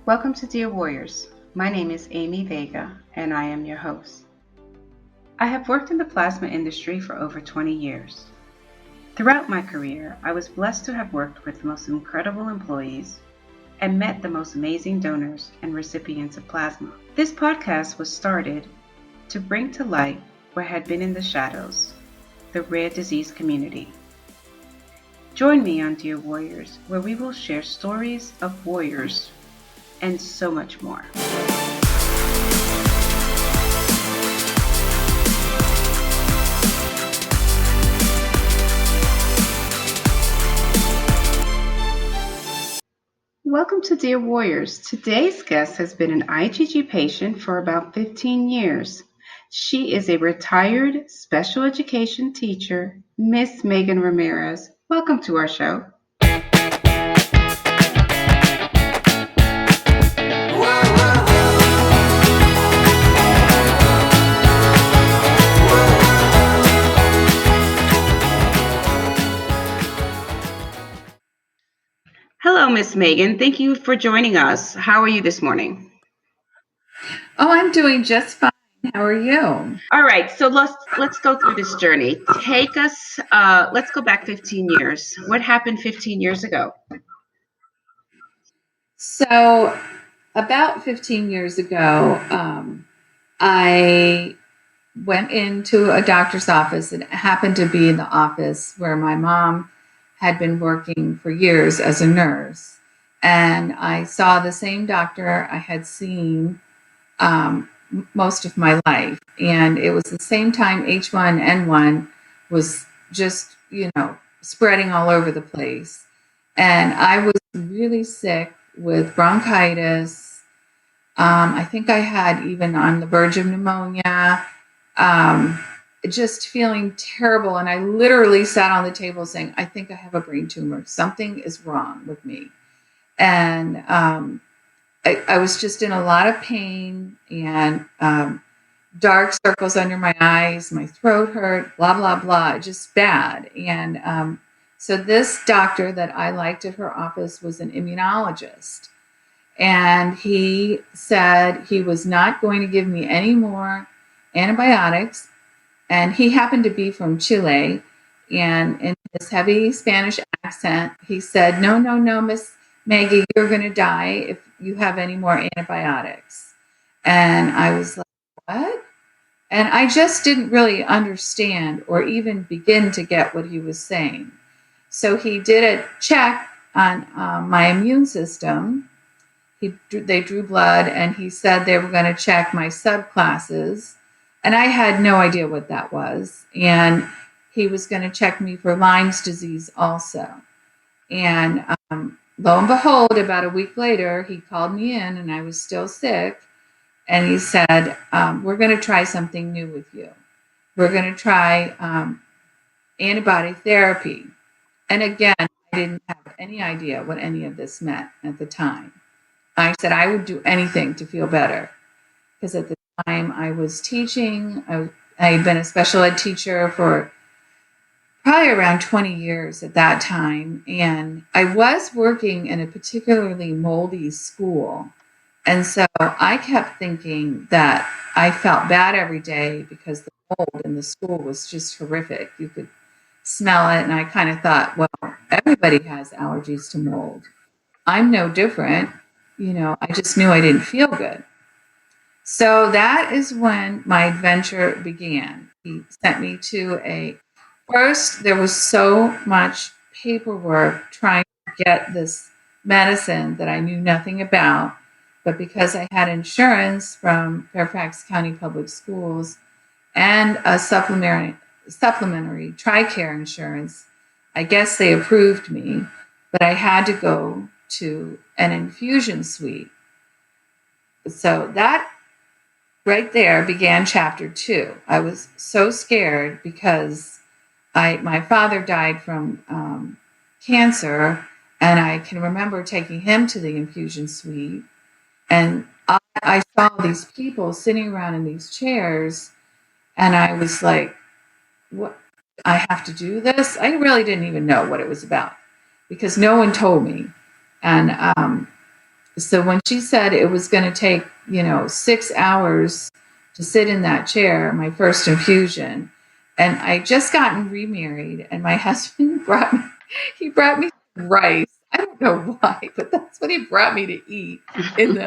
Welcome to Dear Warriors. My name is Amy Vega, and I am your host. I have worked in the plasma industry for over 20 years. Throughout my career, I was blessed to have worked with the most incredible employees and met the most amazing donors and recipients of plasma. This podcast was started to bring to light what had been in the shadows, the rare disease community. Join me on Dear Warriors, where we will share stories of warriors and so much more. Welcome to Dear Warriors. Today's guest has been an IVIG patient for about 15 years. She is a retired special education teacher, Miss Megan Ramirez. Welcome to our show. Hello, Miss Megan. Thank you for joining us. How are you this morning? Oh, I'm doing just fine. How are you? All right, so let's go through this journey. Take us. Let's go back 15 years. What happened 15 years ago? So, about 15 years ago, I went into a doctor's office. It happened to be in the office where my mom had been working for years as a nurse. And I saw the same doctor I had seen most of my life. And it was the same time H1N1 was just, spreading all over the place. And I was really sick with bronchitis. I think I had even on the verge of pneumonia, just feeling terrible. And I literally sat on the table saying, I think I have a brain tumor. Something is wrong with me. And I was just in a lot of pain and dark circles under my eyes. My throat hurt, blah, blah, blah, just bad. And so this doctor that I liked at her office was an immunologist. And he said he was not going to give me any more antibiotics. And he happened to be from Chile. And in his heavy Spanish accent, he said, no, Miss Maggie, you're going to die if you have any more antibiotics. And I was like, what? And I just didn't really understand or even begin to get what he was saying. So he did a check on my immune system. They drew blood, and he said they were going to check my subclasses. And I had no idea what that was. And he was going to check me for Lyme's disease also. And lo and behold, about a week later, he called me in, and I was still sick. And he said, we're going to try something new with you. We're going to try antibody therapy. And again, I didn't have any idea what any of this meant at the time. I said I would do anything to feel better. Because at the time I was teaching, I had been a special ed teacher for probably around 20 years at that time. And I was working in a particularly moldy school. And so I kept thinking that I felt bad every day because the mold in the school was just horrific. You could smell it. And I kind of thought, well, everybody has allergies to mold. I'm no different. I just knew I didn't feel good. So that is when my adventure began. He sent me to first, there was so much paperwork trying to get this medicine that I knew nothing about. But because I had insurance from Fairfax County Public Schools and a supplementary TRICARE insurance, I guess they approved me, but I had to go to an infusion suite. So that right there began chapter 2. I was so scared because my father died from cancer, and I can remember taking him to the infusion suite. And I saw these people sitting around in these chairs, and I was like, what? I have to do this? I really didn't even know what it was about because no one told me. And So when she said it was going to take, 6 hours to sit in that chair, my first infusion, and I just gotten remarried, and my husband he brought me rice. I don't know why, but that's what he brought me to eat. And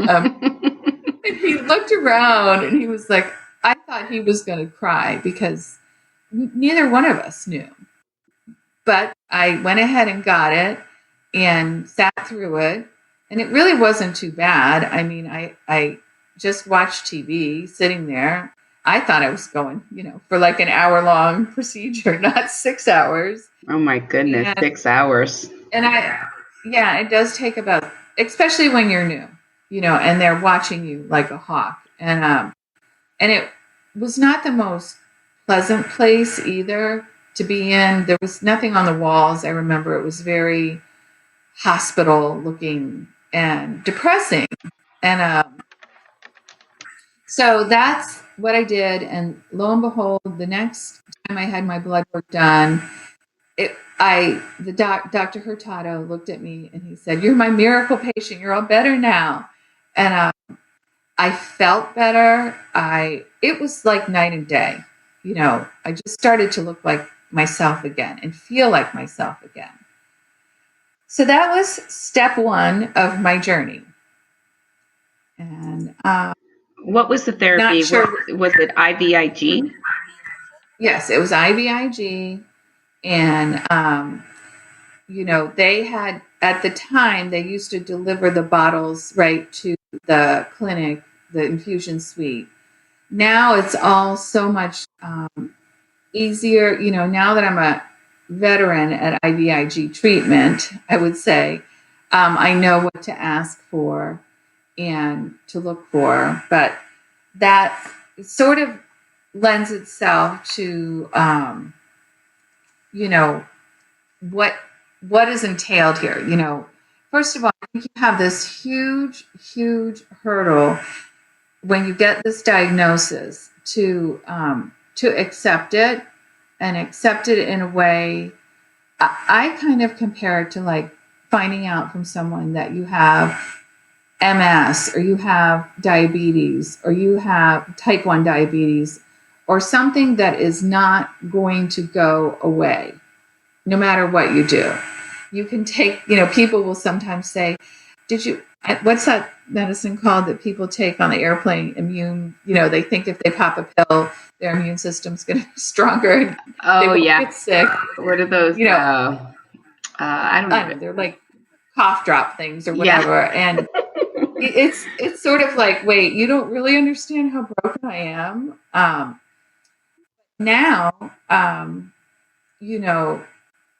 he looked around and he was like, I thought he was going to cry because neither one of us knew. But I went ahead and got it and sat through it. And it really wasn't too bad. I mean, I just watched TV sitting there. I thought I was going, for like an hour-long procedure, not 6 hours. Oh my goodness, 6 hours. And it does take about, especially when you're new, and they're watching you like a hawk. And it was not the most pleasant place either to be in. There was nothing on the walls. I remember it was very hospital looking and depressing. And so that's what I did. And lo and behold, the next time I had my blood work done, Dr. Hurtado looked at me and he said, "You're my miracle patient. You're all better now." And I felt better. It was like night and day. I just started to look like myself again and feel like myself again. So that was step one of my journey. And what was the therapy? Sure. Was it IVIG? Yes, it was IVIG. And, they had, at the time, they used to deliver the bottles right to the clinic, the infusion suite. Now it's all so much easier. Now that I'm a veteran at IVIG treatment, I would say, I know what to ask for and to look for. But that sort of lends itself to, what is entailed here. First of all, I think you have this huge, huge hurdle when you get this diagnosis to accept it and accept it in a way. I kind of compare it to like finding out from someone that you have MS or you have diabetes or you have type 1 diabetes or something that is not going to go away no matter what you do. You can take, people will sometimes say, what's that medicine called that people take on the airplane? They think if they pop a pill, their immune system's going to be stronger and they won't get sick. What are those? I don't know. They're like cough drop things or whatever. Yeah. And it's sort of like, wait, you don't really understand how broken I am. Now,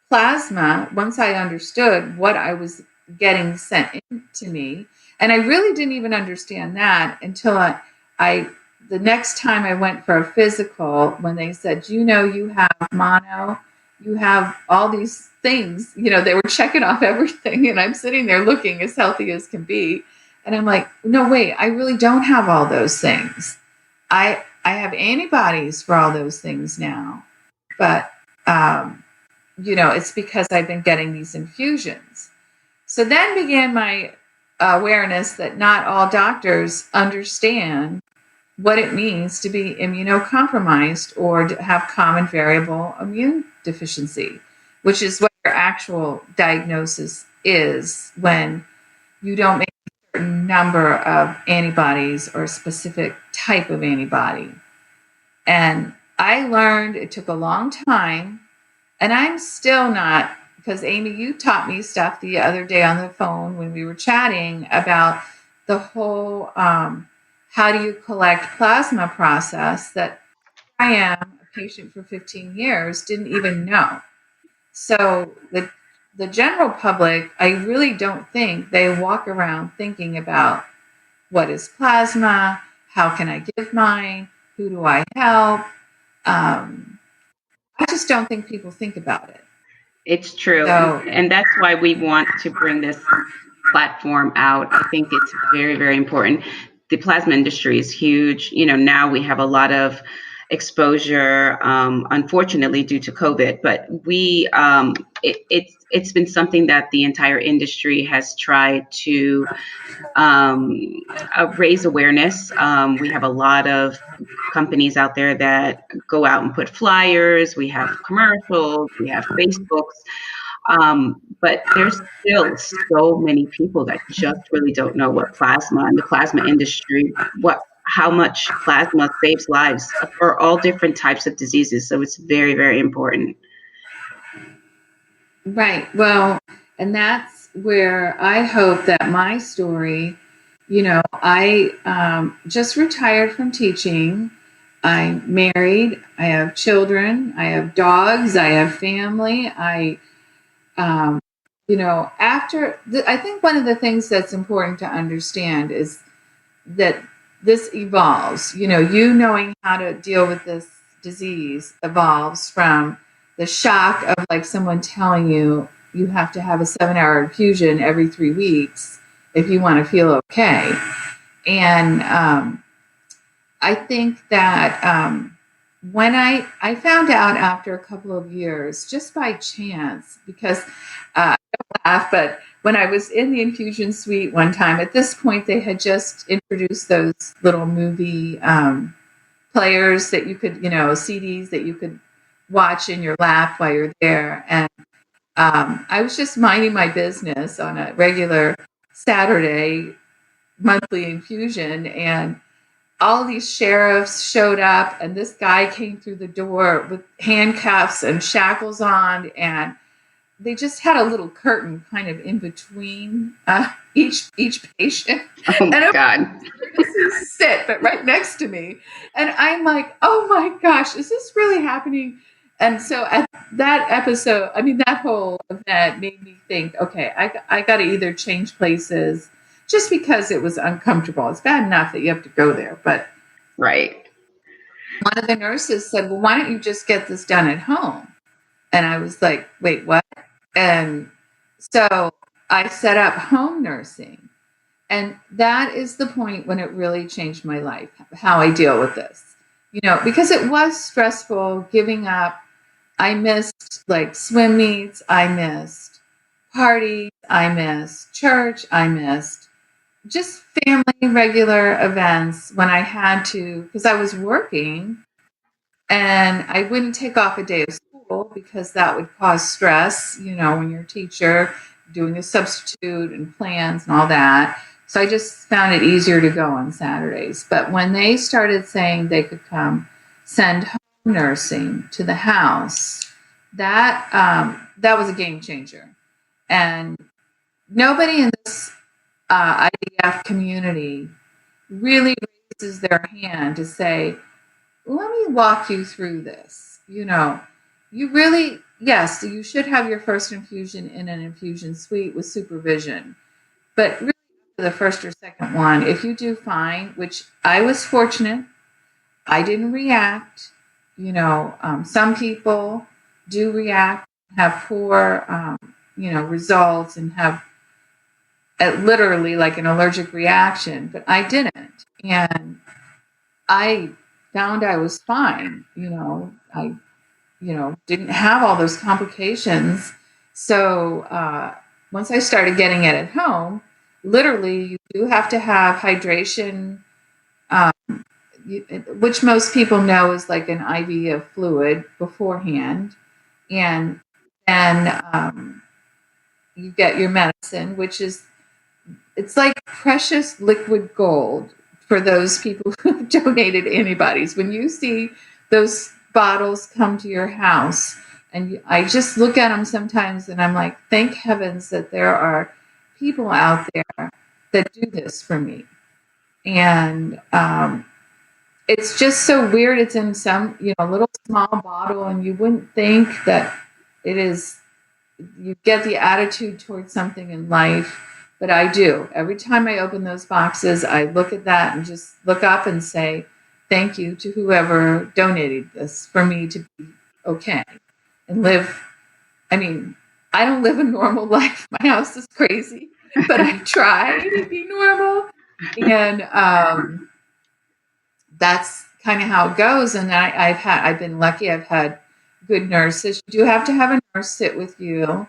plasma, once I understood what I was getting sent into me, and I really didn't even understand that until the next time I went for a physical, when they said, you have mono, you have all these things, they were checking off everything, and I'm sitting there looking as healthy as can be. And I'm like, no, wait, I really don't have all those things. I have antibodies for all those things now, but, it's because I've been getting these infusions. So then began my awareness that not all doctors understand what it means to be immunocompromised or to have common variable immune deficiency, which is what your actual diagnosis is when you don't make a certain number of antibodies or a specific type of antibody. And I learned, it took a long time, and I'm still not, because Amy, you taught me stuff the other day on the phone when we were chatting about the whole how do you collect plasma process that I am a patient for 15 years, didn't even know. So the general public, I really don't think they walk around thinking about what is plasma, how can I give mine, who do I help? I just don't think people think about it. It's true. And that's why we want to bring this platform out. I think it's very, very important. The plasma industry is huge. Now we have a lot of exposure, unfortunately due to COVID. But it's been something that the entire industry has tried to raise awareness. We have a lot of companies out there that go out and put flyers. We have commercials. We have Facebooks. But there's still so many people that just really don't know what plasma and the plasma industry, how much plasma saves lives for all different types of diseases. So it's very, very important. Right. Well, and that's where I hope that my story, I just retired from teaching. I'm married. I have children. I have dogs. I have family. Um, I think one of the things that's important to understand is that this evolves. You knowing how to deal with this disease evolves from the shock of like someone telling you have to have a 7-hour infusion every 3 weeks if you want to feel okay. And I think that when I found out after a couple of years, just by chance, because I don't laugh, but when I was in the infusion suite one time, at this point, they had just introduced those little movie players that you could, CDs that you could watch in your lap while you're there. And I was just minding my business on a regular Saturday monthly infusion, and all these sheriffs showed up, and this guy came through the door with handcuffs and shackles on, and they just had a little curtain kind of in between each patient. Oh my and God. Sit, but right next to me. And I'm like, oh my gosh, is this really happening? And so at that episode, that whole event made me think, okay, I got to either change places just because it was uncomfortable. It's bad enough that you have to go there. But right. One of the nurses said, well, why don't you just get this done at home? And I was like, wait, what? And so I set up home nursing. And that is the point when it really changed my life, how I deal with this. Because it was stressful giving up. I missed like swim meets. I missed parties. I missed church. I missed just family regular events when I had to, because I was working and I wouldn't take off a day of school because that would cause stress, when you're a teacher doing a substitute and plans and all that. So I just found it easier to go on Saturdays. But when they started saying they could come send home nursing to the house, that was a game changer. And nobody in this IVF community really raises their hand to say, let me walk you through this. You really, yes, you should have your first infusion in an infusion suite with supervision. But really, the first or second one, if you do fine, which I was fortunate, I didn't react. Some people do react, have poor, results and have literally like an allergic reaction, but I didn't. And I found I was fine. I didn't have all those complications. So once I started getting it at home, literally you do have to have hydration, which most people know is like an IV of fluid beforehand. And then you get your medicine, which is, it's like precious liquid gold for those people who donated antibodies. When you see those bottles come to your house, and I just look at them sometimes and I'm like, thank heavens that there are people out there that do this for me. And it's just so weird. It's in some, little small bottle, and you wouldn't think that it is, you get the attitude towards something in life. But I do. Every time I open those boxes, I look at that and just look up and say, thank you to whoever donated this for me to be okay and live. I don't live a normal life. My house is crazy, but I try to be normal. And that's kind of how it goes. And I've been lucky. I've had good nurses. You do have to have a nurse sit with you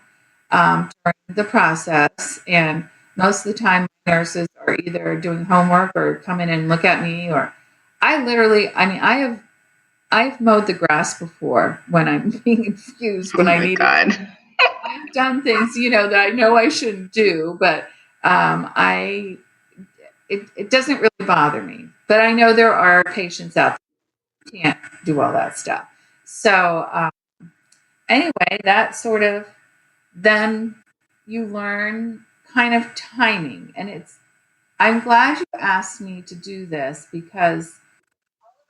during the process. And most of the time, nurses are either doing homework or come in and look at me. Or I've mowed the grass before when I'm being infused Oh when I my needed to. God. I've done things, that I know I shouldn't do, but it doesn't really bother me. But I know there are patients out there who can't do all that stuff. So anyway, that sort of then you learn kind of timing, and I'm glad you asked me to do this because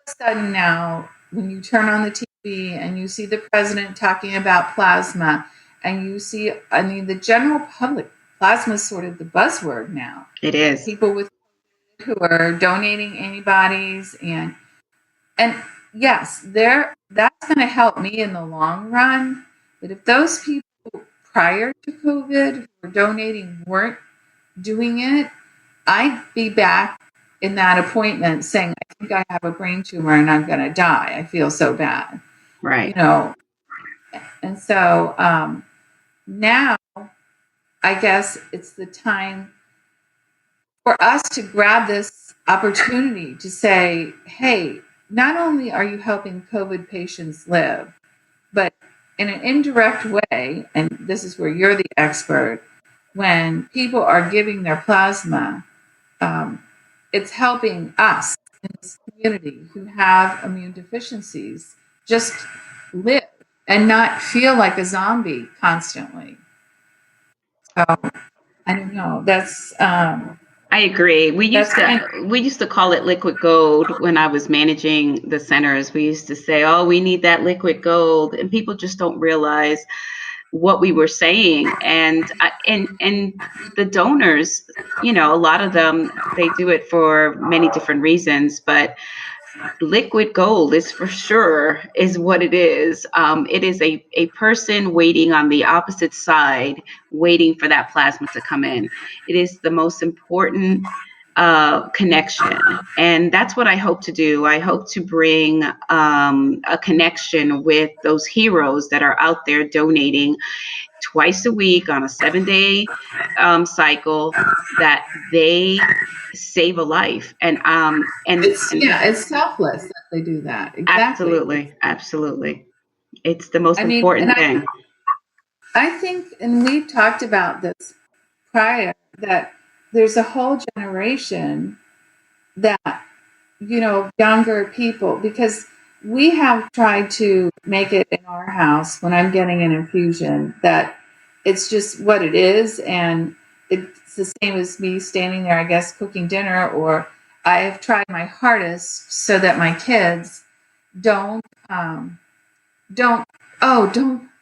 sudden now, when you turn on the TV and you see the president talking about plasma, and you see, the general public, plasma is sort of the buzzword now. It is. People who are donating antibodies, and yes, that's going to help me in the long run. But if those people prior to COVID who were donating weren't doing it, I'd be back in that appointment saying, I think I have a brain tumor and I'm going to die. I feel so bad. Right. And so now I guess it's the time for us to grab this opportunity to say, hey, not only are you helping COVID patients live, but in an indirect way, and this is where you're the expert, when people are giving their plasma, it's helping us in this community who have immune deficiencies just live and not feel like a zombie constantly. So I don't know. That's I agree. We used to call it liquid gold when I was managing the centers. We used to say, "Oh, we need that liquid gold," and people just don't realize what we were saying. And the donors, a lot of them, they do it for many different reasons, but liquid gold is for sure is what it is. It is a person waiting on the opposite side, waiting for that plasma to come in. It is the most important connection. And that's what I hope to do. I hope to bring a connection with those heroes that are out there donating twice a week on a 7-day cycle, that they save a life. And it's selfless that they do that. Exactly. Absolutely. It's the most important thing. I think, and we've talked about this prior, that there's a whole generation that, younger people, because we have tried to make it in our house when I'm getting an infusion that it's just what it is. And it's the same as me standing there, I guess, cooking dinner, or I have tried my hardest so that my kids don't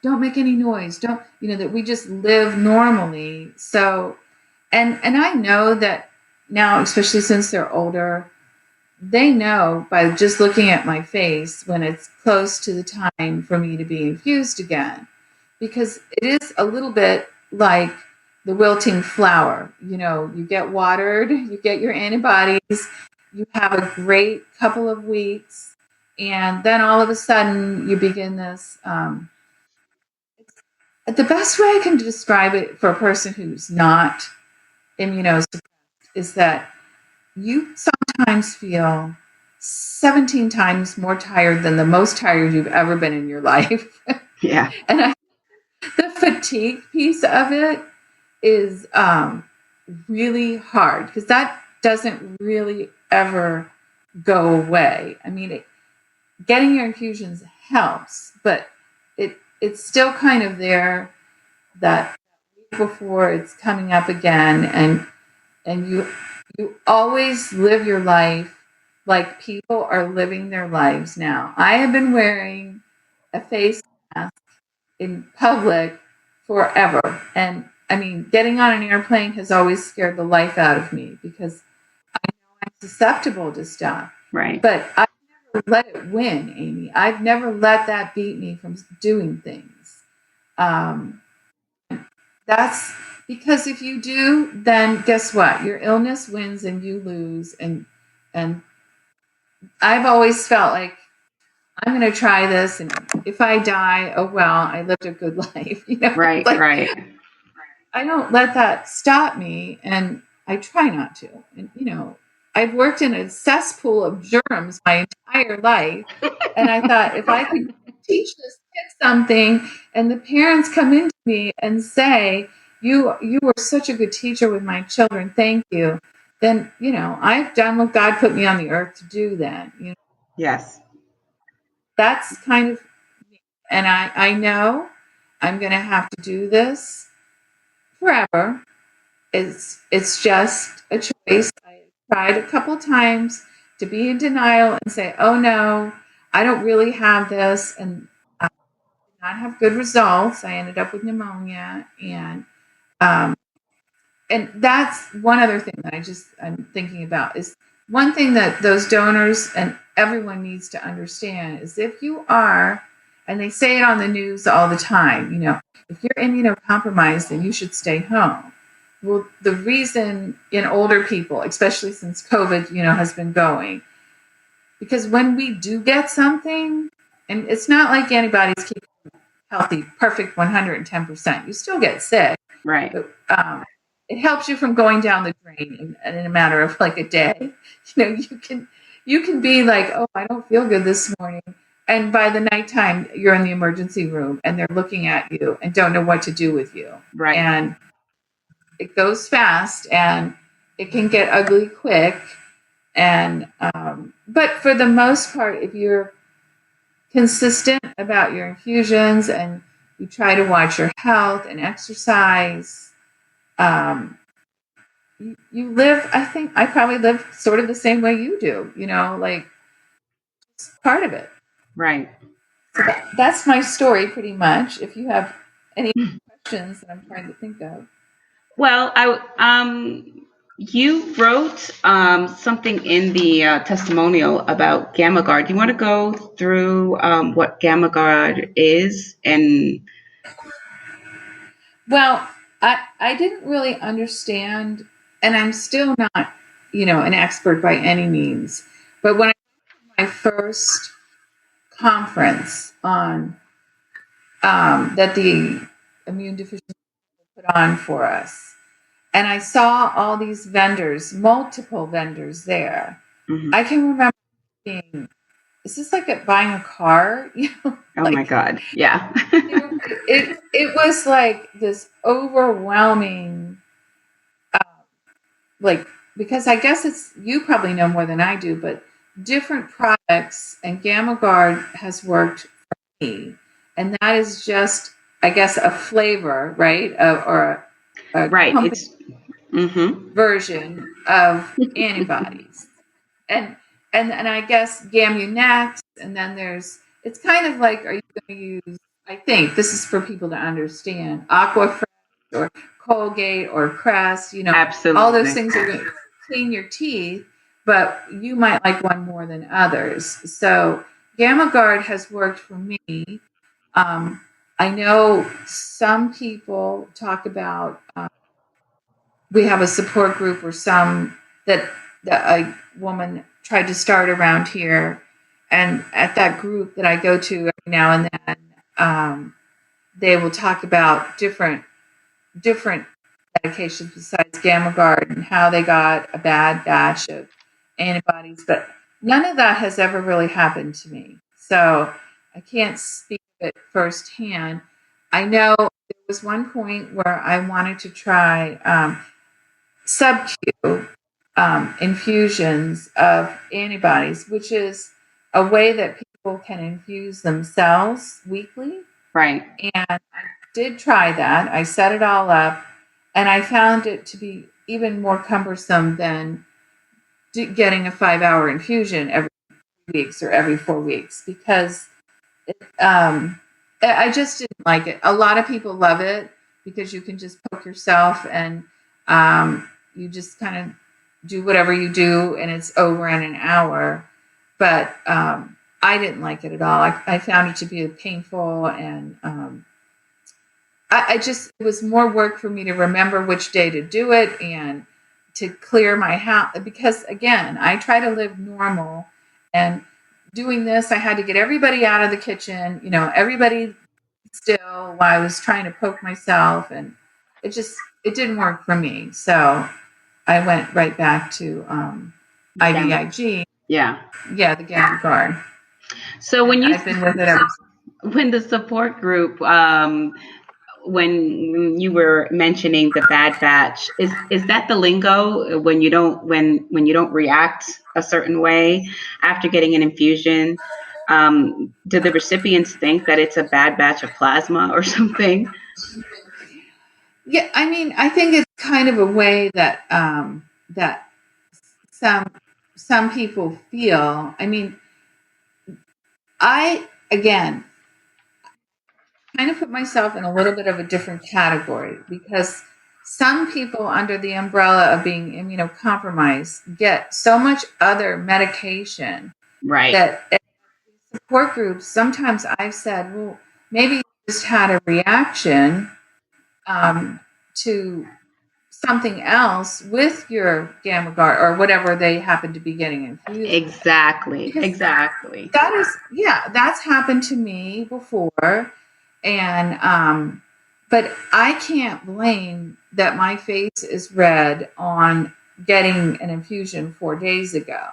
make any noise. Don't, that we just live normally. So, and I know that now, especially since they're older, they know by just looking at my face when it's close to the time for me to be infused again, because it is a little bit like the wilting flower. You get watered, you get your antibodies, you have a great couple of weeks, and then all of a sudden you begin this. The best way I can describe it for a person who's not immunosuppressed is that you sometimes feel 17 times more tired than the most tired you've ever been in your life. Yeah. And the fatigue piece of it is really hard because that doesn't really ever go away. Getting your infusions helps, but it's still kind of there that week before it's coming up again, and you always live your life like people are living their lives now. I have been wearing a face mask in public forever, and getting on an airplane has always scared the life out of me because I know I'm susceptible to stuff. Right. But I let it win, Amy. I've never let that beat me from doing things. That's because if you do, then guess what? Your illness wins and you lose, and I've always felt like I'm going to try this, and if I die, oh well, I lived a good life. Right, Like right. I don't let that stop me, and I try not to. And I've worked in a cesspool of germs my entire life, and I thought if I could teach this kid something, and the parents come into me and say, "You were such a good teacher with my children, thank you," then I've done what God put me on the earth to do. Then Yes. that's kind of, and I know I'm going to have to do this forever. It's just a choice. I tried a couple times to be in denial and say, "Oh no, I don't really have this," and I did not have good results. I ended up with pneumonia, um, and that's one other thing that I'm thinking about is one thing that those donors and everyone needs to understand is if you are, and they say it on the news all the time, if you're immunocompromised, then you should stay home. Well, the reason in older people, especially since COVID, has been going, because when we do get something, and it's not like antibodies keep healthy, perfect 110%, you still get sick, Right. but it helps you from going down the drain in a matter of like a day. You can be like, oh, I don't feel good this morning. And by the nighttime, you're in the emergency room and they're looking at you and don't know what to do with you. Right. And it goes fast and it can get ugly quick. And, but for the most part, if you're consistent about your infusions and you try to watch your health and exercise, you live, I think I probably live sort of the same way you do, like it's part of it. Right. So that's my story pretty much. If you have any questions that I'm trying to think of. Well, you wrote something in the testimonial about Gammagard. You want to go through what Gammagard is and Well, I didn't really understand, and I'm still not, an expert by any means. But when I went to my first conference on that the immune deficiency put on for us, and I saw all these vendors, multiple vendors there. Mhm. I can remember being, is this like buying a car? Oh my God. Yeah. It was like this overwhelming, uh, like, because I guess you probably know more than I do, but different products, and Gammagard has worked for me, and that is just, I guess, a flavor, right, or a Right. company It's version of antibodies, and and I guess Gamunex, and then it's kind of like, are you going to use? I think this is for people to understand Aquafresh or Colgate or Crest. All those absolutely things are going to clean your teeth, but you might like one more than others. So Gammagard has worked for me. Um, I know some people talk about. We have a support group or some that a woman tried to start around here, and at that group that I go to every now and then, they will talk about different medications besides Gammagard and how they got a bad batch of antibodies, but none of that has ever really happened to me, so I can't speak of it firsthand. I know there was one point where I wanted to try sub-Q infusions of antibodies, which is a way that people can infuse themselves weekly. right. And I did try that. I set it all up, and I found it to be even more cumbersome than getting a 5-hour infusion every 2 weeks or every 4 weeks, because I just didn't like it. A lot of people love it because you can just poke yourself and you just kind of do whatever you do and it's over in an hour. But I didn't like it at all. I found it to be painful, and it was more work for me to remember which day to do it and to clear my house, because again, I try to live normal, And doing this, I had to get everybody out of the kitchen, everybody still while I was trying to poke myself. And it didn't work for me. So I went right back to IVIG. Yeah. Yeah, the Gammagard. So when I've been with it ever since. when the support group, when you were mentioning the bad batch, is that the lingo when you don't when you don't react a certain way after getting an infusion? Do the recipients think that it's a bad batch of plasma or something? Yeah, I mean, I think it's kind of a way that that some people feel. I mean, I again kind of put myself in a little bit of a different category because some people under the umbrella of being immunocompromised get so much other medication Right. that at support groups, sometimes I've said, well, maybe you just had a reaction to something else with your Gammagard or whatever they happen to be getting infused. Exactly. Because Exactly. that's happened to me before. And but I can't blame that my face is red on getting an infusion 4 days ago.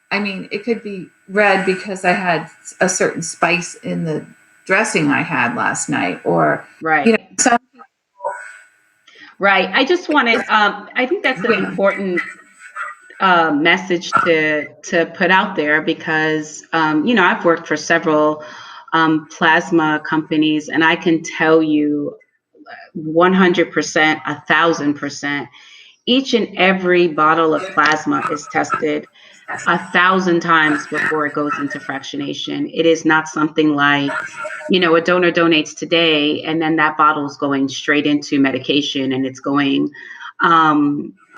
I mean, it could be red because I had a certain spice in the dressing I had last night, or Right. some Right. I just wanted, I think that's an important message to put out there because, I've worked for several plasma companies, and I can tell you 100%, 1,000%, each and every bottle of plasma is tested 1,000 times before it goes into fractionation. It is not something like, a donor donates today and then that bottle is going straight into medication and it's going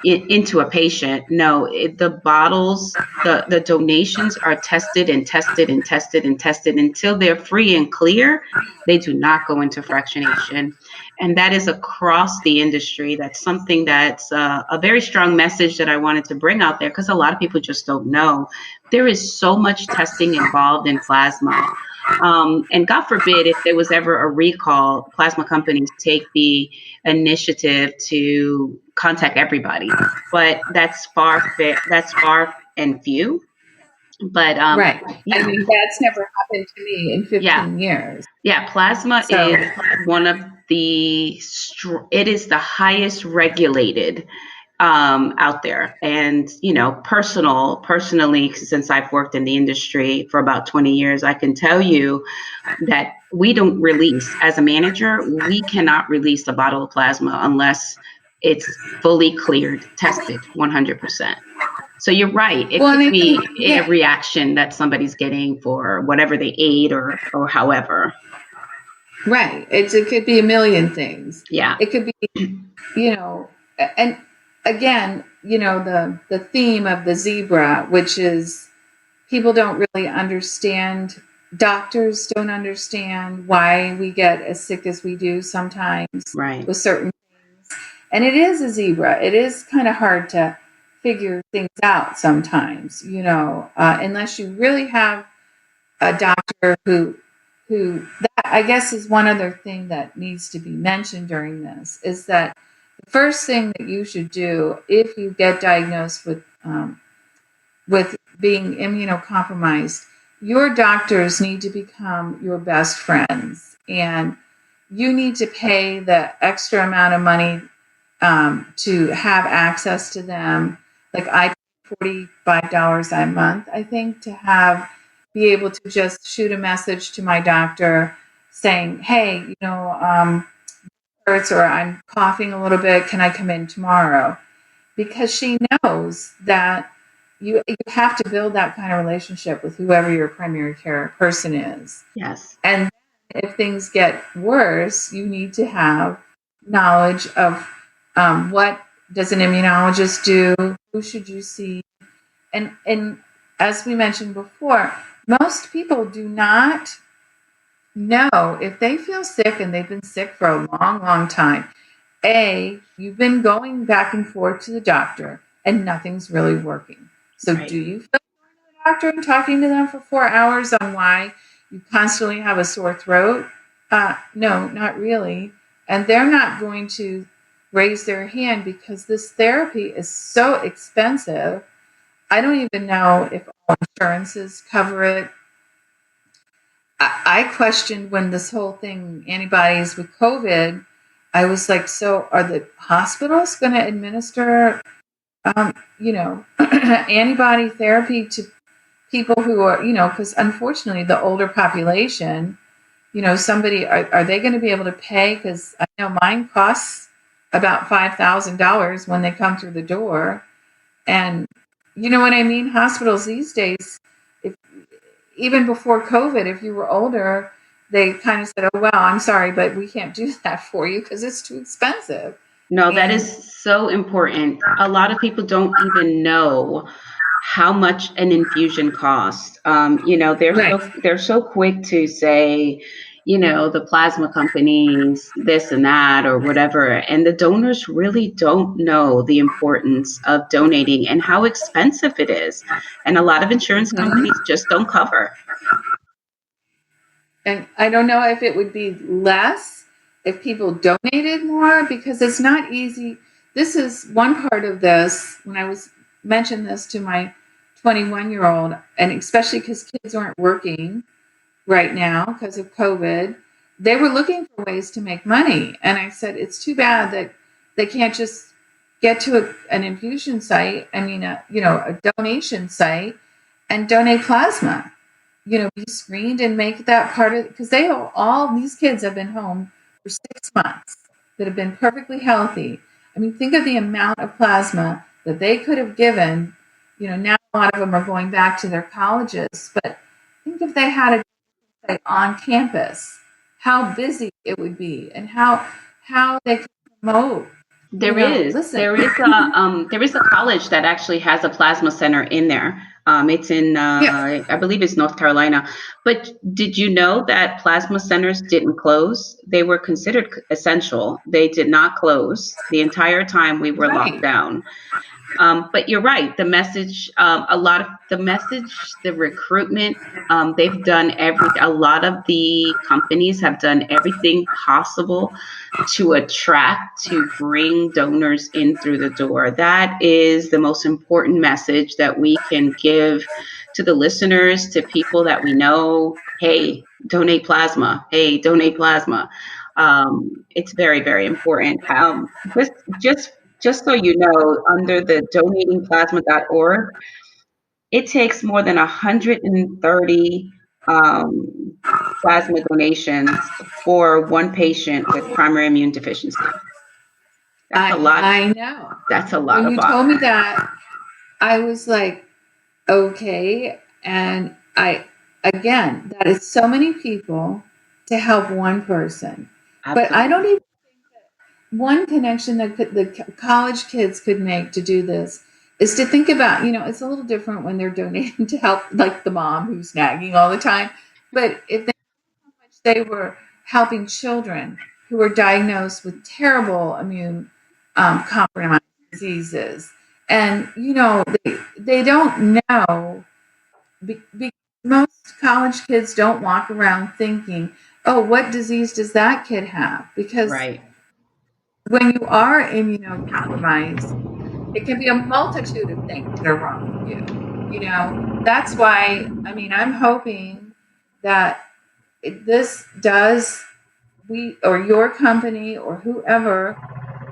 into a patient. No, the bottles, the donations are tested and tested and tested and tested until they're free and clear. They do not go into fractionation. And that is across the industry. That's something that's a very strong message that I wanted to bring out there because a lot of people just don't know. There is so much testing involved in plasma. And God forbid, if there was ever a recall, plasma companies take the initiative to contact everybody. But that's far and few. But right. yeah. I mean, that's never happened to me in 15 years. Yeah, plasma So is one of it is the highest regulated out there. And, personally, since I've worked in the industry for about 20 years, I can tell you that we don't release, as a manager, we cannot release a bottle of plasma unless it's fully cleared, tested 100%. So you're right. It could be a reaction that somebody's getting for whatever they ate or however. Right. It could be a million things. Yeah. It could be, and again, the theme of the zebra, which is people don't really understand, doctors don't understand why we get as sick as we do sometimes with certain things. And it is a zebra. It is kind of hard to figure things out sometimes, unless you really have a doctor who that I guess is one other thing that needs to be mentioned during this is that the first thing that you should do if you get diagnosed with being immunocompromised, your doctors need to become your best friends, and you need to pay the extra amount of money to have access to them. Like I pay $45 a month, I think, to be able to just shoot a message to my doctor saying, hey, hurts or I'm coughing a little bit. Can I come in tomorrow? Because she knows that you have to build that kind of relationship with whoever your primary care person is. Yes. And if things get worse, you need to have knowledge of what does an immunologist do? Who should you see? And as we mentioned before, most people do not know if they feel sick and they've been sick for a long, long time. You've been going back and forth to the doctor and nothing's really working. So do you feel doctor and talking to them for 4 hours on why you constantly have a sore throat? No, not really. And they're not going to raise their hand because this therapy is so expensive. I don't even know if all insurances cover it. I questioned when this whole thing, antibodies with COVID, I was like, so are the hospitals going to administer, antibody therapy to people who are, because unfortunately the older population, are they going to be able to pay? Because I know mine costs about $5,000 when they come through the door. And you know what I mean? Hospitals these days, if, even before COVID, if you were older, they kind of said, oh, well, I'm sorry, but we can't do that for you because it's too expensive. No, that And is so important. A lot of people don't even know how much an infusion costs. right. They're so quick to say, the plasma companies, this and that, or whatever, and the donors really don't know the importance of donating and how expensive it is. And a lot of insurance Mhm. companies just don't cover. And I don't know if it would be less if people donated more because it's not easy. This is one part of this when I was mentioned this to my 21-year-old, and especially because kids aren't working right now because of COVID, they were looking for ways to make money. And I said, it's too bad that they can't just get to an infusion site, a donation site and donate plasma, be screened and make that part of, because all these kids have been home for 6 months that have been perfectly healthy. I mean, think of the amount of plasma that they could have given. Now a lot of them are going back to their colleges, but think if they had a site on campus, how busy it would be and how they could promote, There is. listen. There is a college that actually has a plasma center in there. It's in, Yes. I believe it's North Carolina. But did you know that plasma centers didn't close? They were considered essential. They did not close the entire time we were locked Right. down. But you're right. The message, a lot of the message, the recruitment, they've done a lot of the companies have done everything possible to attract, to bring donors in through the door. That is the most important message that we can give to the listeners, to people that we know. Hey, donate plasma. Hey, donate plasma. It's very, very important. Just, just just so you know, under the donatingplasma.org, it takes more than 130 um, plasma donations for one patient with primary immune deficiency. That's a lot. I know. That's a lot When of you told me box. that, I was like, okay. And again, that is so many people to help one person. But I don't Absolutely. even, one connection that the college kids could make to do this is to think about, it's a little different when they're donating to help, like the mom who's nagging all the time. But if they were helping children who were diagnosed with terrible immune compromised diseases. And, they don't know, most college kids don't walk around thinking, oh, what disease does that kid have? Because Right. when you are immunocompromised, it can be a multitude of things that are wrong with you. That's why, I'm hoping that this does, we or your company or whoever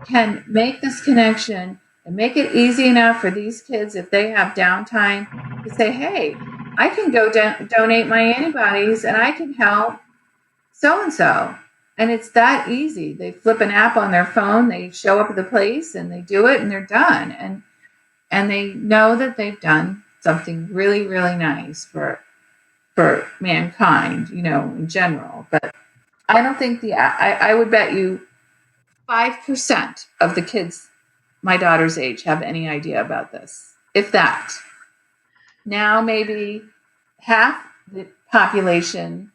can make this connection and make it easy enough for these kids if they have downtime to say, hey, I can go donate my antibodies and I can help so and so. And it's that easy. They flip an app on their phone, they show up at the place and they do it and they're done. And they know that they've done something really, really nice for mankind, in general. But I don't think I would bet you 5% of the kids my daughter's age have any idea about this, if that. Now, maybe half the population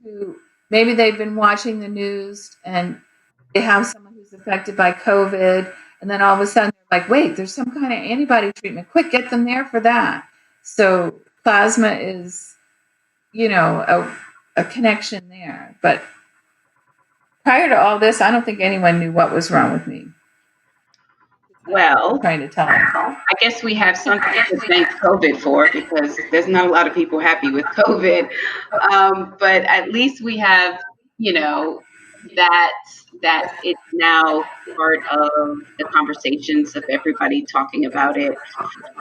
who maybe they've been watching the news and they have someone who's affected by COVID, and then all of a sudden they're like, wait, there's some kind of antibody treatment. Quick, get them there for that. So plasma is, a connection there. But prior to all this, I don't think anyone knew what was wrong with me. I'm Well, trying to tell them. I guess we have something to thank COVID for, because there's not a lot of people happy with COVID. But at least we have, you know, that it's now part of the conversations of everybody talking about it.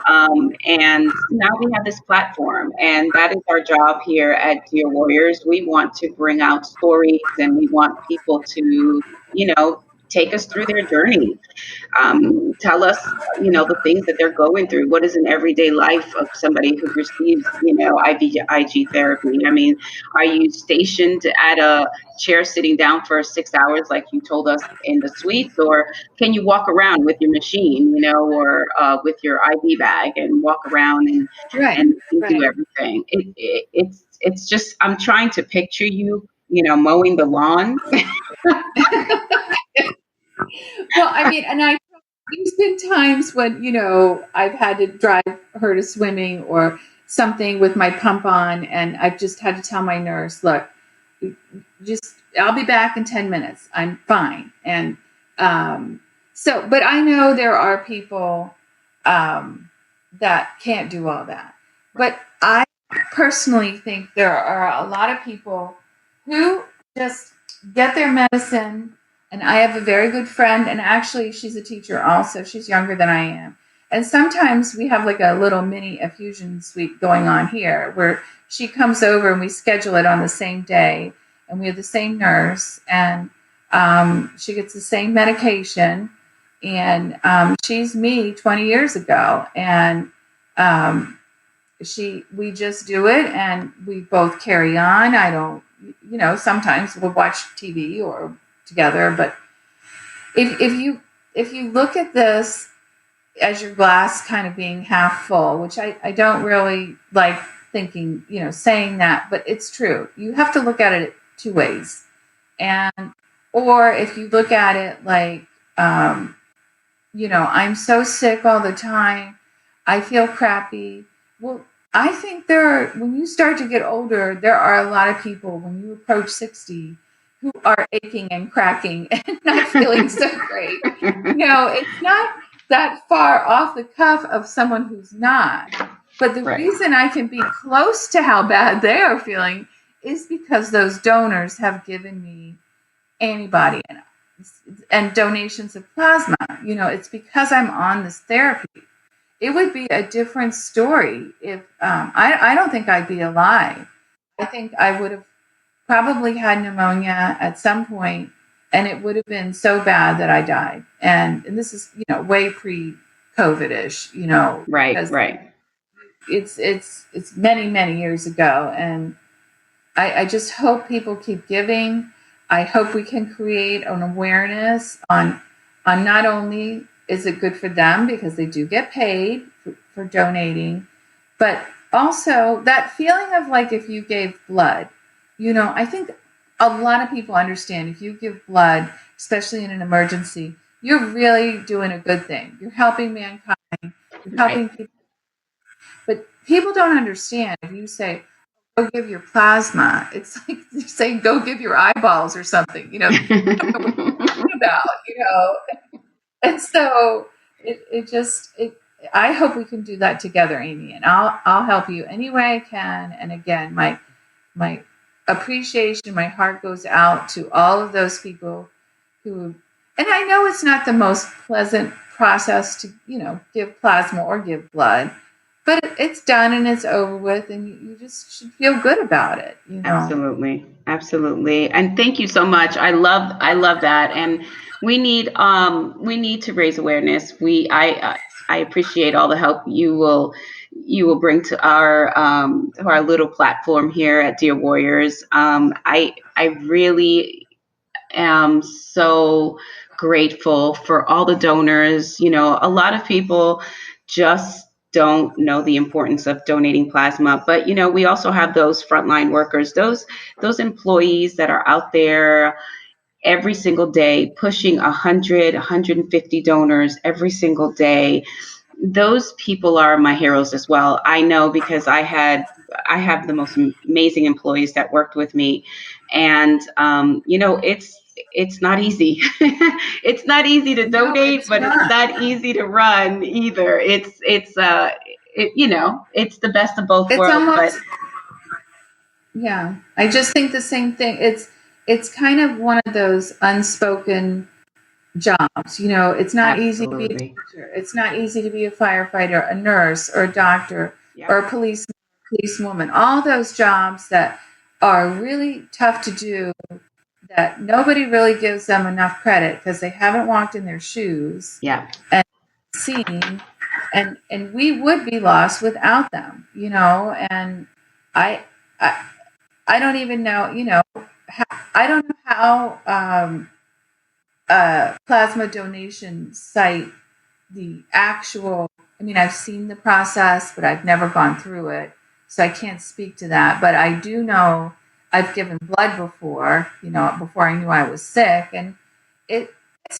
And now we have this platform, and that is our job here at Dear Warriors. We want to bring out stories, and we want people to, take us through their journey. Tell us, the things that they're going through. What is an everyday life of somebody who receives, IVIG therapy? I mean, are you stationed at a chair sitting down for 6 hours like you told us in the suites, or can you walk around with your machine, or with your IV bag and walk around and Right. and do everything? It's just, I'm trying to picture you, mowing the lawn. Well, I mean, there's been times when, I've had to drive her to swimming or something with my pump on, and I've just had to tell my nurse, look, just, I'll be back in 10 minutes. I'm fine. And but I know there are people that can't do all that. But I personally think there are a lot of people who just get their medicine. And I have a very good friend, and actually she's a teacher also. She's younger than I am. And sometimes we have like a little mini infusion suite going on here where she comes over and we schedule it on the same day, and we have the same nurse, and she gets the same medication. And she's me 20 years ago, and we just do it, and we both carry on. I don't, sometimes we'll watch TV or together, but if you look at this as your glass kind of being half full, which I don't really like thinking, saying that, but it's true. You have to look at it two ways. Or if you look at it like, I'm so sick all the time, I feel crappy. Well, I think when you start to get older, there are a lot of people when you approach 60 who are aching and cracking and not feeling so great. It's not that far off the cuff of someone who's not. But the reason I can be close to how bad they are feeling is because those donors have given me antibody and donations of plasma. It's because I'm on this therapy. It would be a different story if I don't think I'd be alive. I think I would have probably had pneumonia at some point, and it would have been so bad that I died. And this is, way pre-COVID-ish, Right. It's many, many years ago. And I just hope people keep giving. I hope we can create an awareness on not only is it good for them because they do get paid for donating, but also that feeling of like if you gave blood. I think a lot of people understand if you give blood, especially in an emergency, you're really doing a good thing. You're helping mankind. You're helping people. But people don't understand. If you say, go give your plasma, it's like you're saying, go give your eyeballs or something, I don't know what you're talking about, And so I hope we can do that together, Amy, and I'll help you any way I can. And again, my appreciation, my heart goes out to all of those people and I know it's not the most pleasant process to, give plasma or give blood, but it's done and it's over with, and you just should feel good about it. Absolutely. And thank you so much. I love that. And we need to raise awareness. I appreciate all the help you will bring to our little platform here at Dear Warriors. I really am so grateful for all the donors. A lot of people just don't know the importance of donating plasma, but we also have those frontline workers, those employees that are out there every single day pushing 100, 150 donors every single day. those people are my heroes as well. I know because I have the most amazing employees that worked with me, and it's not easy. It's not easy to No, donate, it's but it's not. not easy to run either. It's the best of both It's worlds, but almost, yeah. I just think the same thing. It's kind of one of those unspoken jobs. It's not easy to be a absolutely. teacher. It's not easy to be a firefighter, a nurse, or a doctor, or Yep. a policewoman. All those jobs that are really tough to do, that nobody really gives them enough credit because they haven't walked in their shoes Yeah. and seen, and we would be lost without them. And I I, I don't even know. I don't know how plasma donation site, the actual, I mean, I've seen the process, but I've never gone through it. So I can't speak to that. But I do know I've given blood before, before I knew I was sick. And it's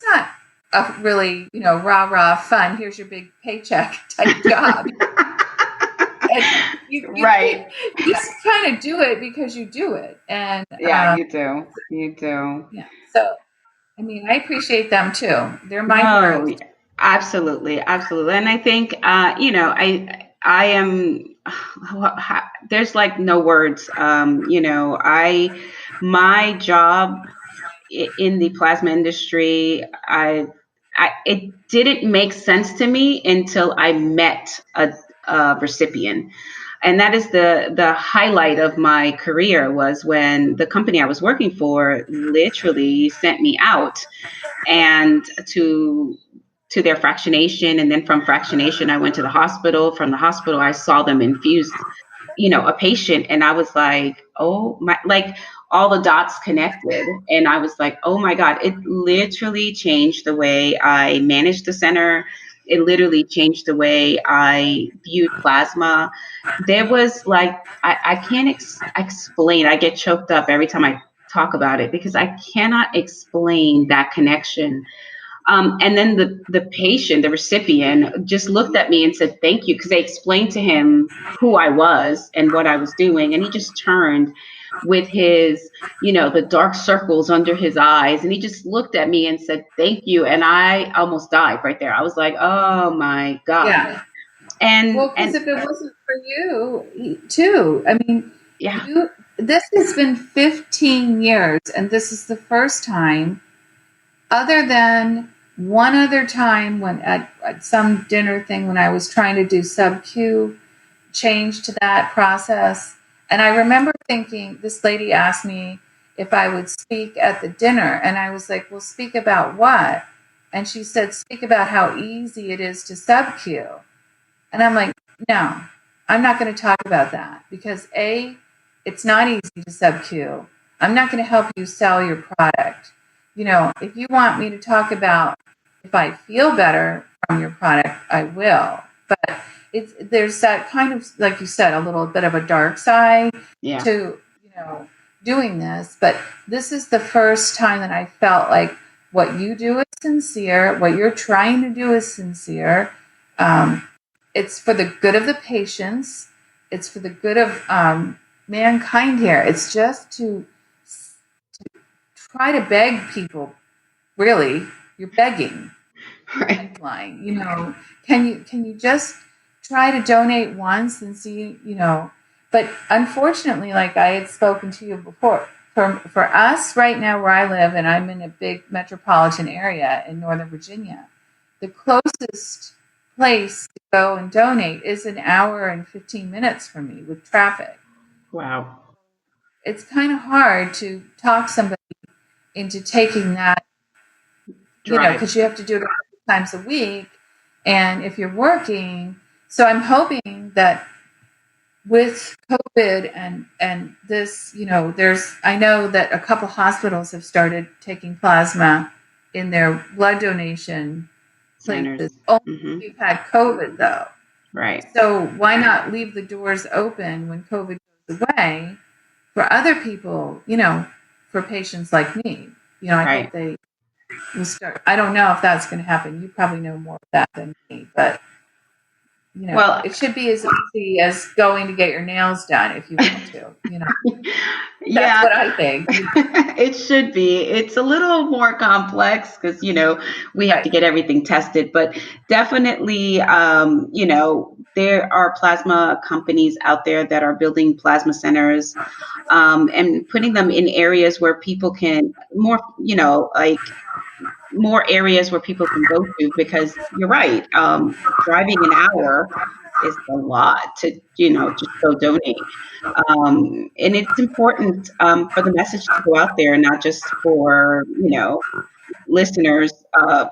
not a really, rah rah fun, here's your big paycheck type job. And Right. you just kind of do it because you do it. And Yeah, you do. You do. yeah. So, I mean, I appreciate them too. They're my No, heroes. absolutely, absolutely. And I think, I am, there's like no words. My job in the plasma industry, it didn't make sense to me until I met a recipient. And that is the highlight of my career, was when the company I was working for literally sent me out and to their fractionation, and then from fractionation I went to the hospital. From the hospital I saw them infuse a patient, and I was like, oh my, like all the dots connected, and I was like, oh my god, it literally changed the way I managed the center. It literally changed the way I viewed plasma. There was like, I can't explain. I get choked up every time I talk about it because I cannot explain that connection. And then the patient, the recipient, just looked at me and said, thank you, because they explained to him who I was and what I was doing. And he just turned with his, the dark circles under his eyes. And he just looked at me and said, thank you. And I almost died right there. I was like, oh my God. Yeah. Well, because And if it wasn't for you, too, I mean, yeah, this has been 15 years, and this is the first time, other than one other time when at some dinner thing when I was trying to do sub-Q, change to that process. And I remember thinking, this lady asked me if I would speak at the dinner. And I was like, well, speak about what? And she said, speak about how easy it is to sub-Q. And I'm like, no, I'm not going to talk about that because A, it's not easy to sub-Q. I'm not going to help you sell your product. If you want me to talk about if I feel better from your product, I will. But there's that kind of, like you said, a little bit of a dark side yeah, to, doing this. But this is the first time that I felt like what you do is sincere, what you're trying to do is sincere. It's for the good of the patients. It's for the good of mankind here. It's just to try to beg people. Really, you're begging. right. Lifeline. Can you just try to donate once and see? But unfortunately, like I had spoken to you before, for us right now where I live, and I'm in a big metropolitan area in Northern Virginia, the closest place to go and donate is an hour and 15 minutes from me with traffic. Wow. It's kind of hard to talk somebody into taking that, Drive. because you have to do it a couple times a week. And if you're working, so I'm hoping that with COVID and this, I know that a couple hospitals have started taking plasma in their blood donation Centers. places. Only Hmm. if you've had COVID, though. Right. So why not leave the doors open when COVID goes away for other people, for patients like me? I hope Right. they will start. I don't know if that's going to happen. You probably know more of that than me, but Well, it should be as easy as going to get your nails done if you want to. That's yeah, what I think. it should be. It's a little more complex because, we have to Right. get everything tested, but definitely, there are plasma companies out there that are building plasma centers, and putting them in areas where people can more, like more areas where people can go to, because you're right. Driving an hour is a lot to, just go donate. And it's important, for the message to go out there, not just for, listeners,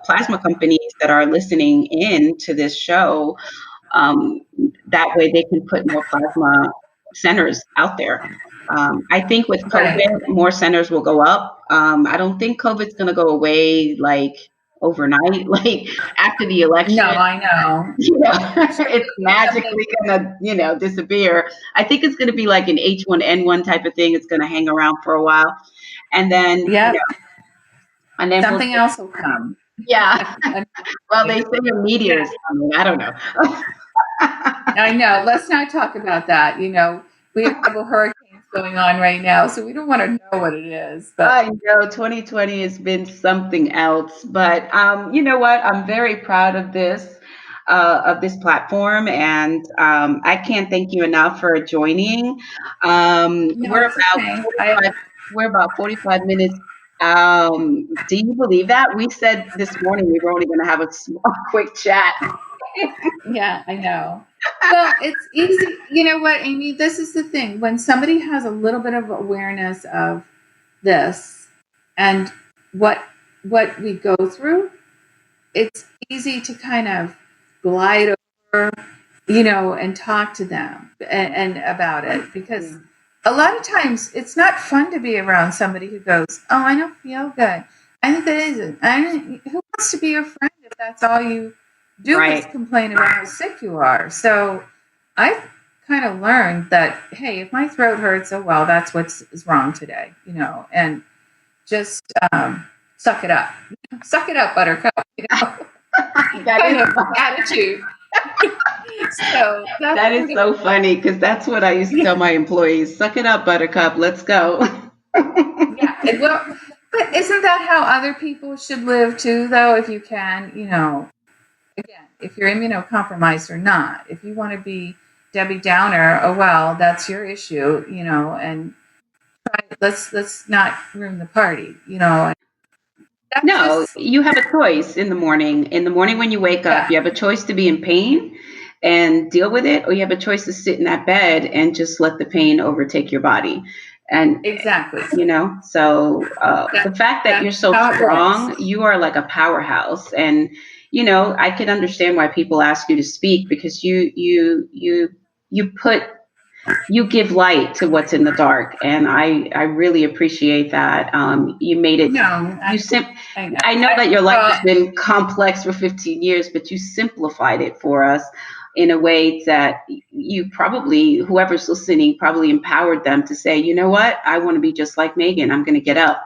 plasma companies that are listening in to this show. Um, that way they can put more plasma centers out there. I think with Right. COVID, more centers will go up. I don't think COVID's going to go away like overnight, like after the No, election. I know. It's Something. magically gonna, disappear. I think it's gonna be like an H1N1 type of thing. It's gonna hang around for a while, and then, Yep. we'll Something just, else will come. yeah. Well, they say a meteor Yeah. is coming. I don't know. I know. Let's not talk about that. We have a couple hurricanes going on right now, so we don't want to know what it is. But I know 2020 has been something else, but you know what? I'm very proud of this platform, and I can't thank you enough for joining. no, it's okay. We're about 45 minutes. Do you believe that? We said this morning we were only going to have a quick chat. Yeah, I know. Well, it's easy. You know what, Amy? This is the thing. When somebody has a little bit of awareness of this and what what we go through, it's easy to kind of glide over, and talk to them and about it, because a lot of times it's not fun to be around somebody who goes, "Oh, I don't feel good. I think that isn't. Who wants to be your friend if that's all you do is Right. complain about how sick you are?" So I've kind of learned that, hey, if my throat hurts, oh well, that's what's is wrong today, and just suck it up. Suck it up, Buttercup. That Kind is of attitude. So that's that sort is of, so funny, because that's what I used to yeah, tell my employees. Suck it up, Buttercup. Let's go. yeah. Well, but isn't that how other people should live too, though? If you can, again, if you're immunocompromised or not, if you want to be Debbie Downer, oh well, that's your issue, and let's not ruin the party, That's No, just, you have a choice in the morning. In the morning when you wake up, yeah, you have a choice to be in pain and deal with it, or you have a choice to sit in that bed and just let the pain overtake your body. And, exactly. so That the fact that you're that's so how it works. strong, you are like a powerhouse. And, I can understand why people ask you to speak, because you give light to what's in the dark, and I really appreciate that. You made it. No, You sim. I know. I know that your life has Well, been complex for 15 years, but you simplified it for us in a way that you probably, whoever's listening, probably empowered them to say, you know what, I want to be just like Megan. I'm going to get up.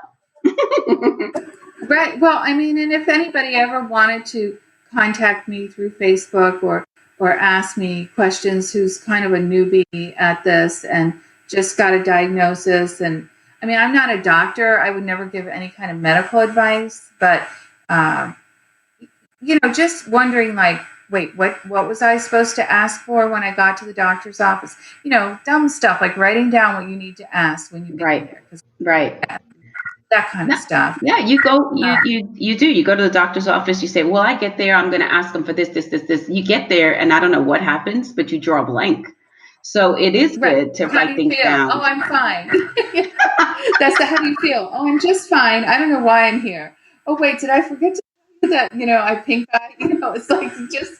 right. Well, I mean, and if anybody ever wanted to contact me through Facebook or ask me questions, who's kind of a newbie at this and just got a diagnosis, and I mean, I'm not a doctor. I would never give any kind of medical advice, but um, just wondering, like, wait, what was I supposed to ask for when I got to the doctor's office? Dumb stuff like writing down what you need to ask when you get Right. there, because Right. that kind of No, stuff. yeah, you go, Uh, you go to the doctor's office, you say, well, I get there, I'm going to ask them for this. You get there, and I don't know what happens, but you draw a blank. So it is right. good to How do write you things feel? down. Oh, I'm fine. That's the how do you feel? Oh, I'm just fine. I don't know why I'm here. Oh, wait, did I forget to tell you that, I pink eye? It's like just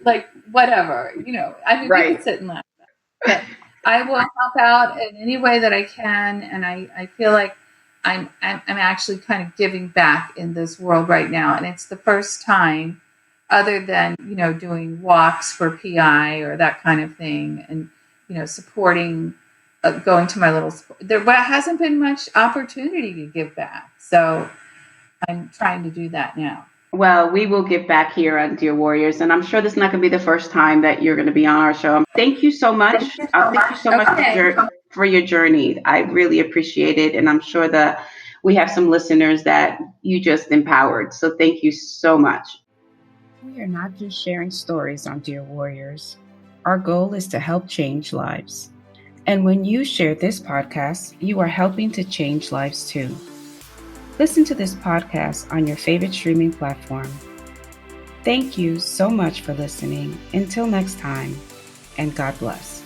like whatever, I mean, we Right. could sit and laugh, but I will help out in any way that I can. And I feel like I'm actually kind of giving back in this world right now. And it's the first time, other than, doing walks for PI or that kind of thing, and, supporting, going to my little, there hasn't been much opportunity to give back. So I'm trying to do that now. Well, we will get back here on Dear Warriors, and I'm sure this is not going to be the first time that you're going to be on our show. Thank you so much. Thank you so much Okay. for your journey. I really appreciate it, and I'm sure that we have some listeners that you just empowered. So thank you so much. We are not just sharing stories on Dear Warriors. Our goal is to help change lives. And when you share this podcast, you are helping to change lives too. Listen to this podcast on your favorite streaming platform. Thank you so much for listening. Until next time, and God bless.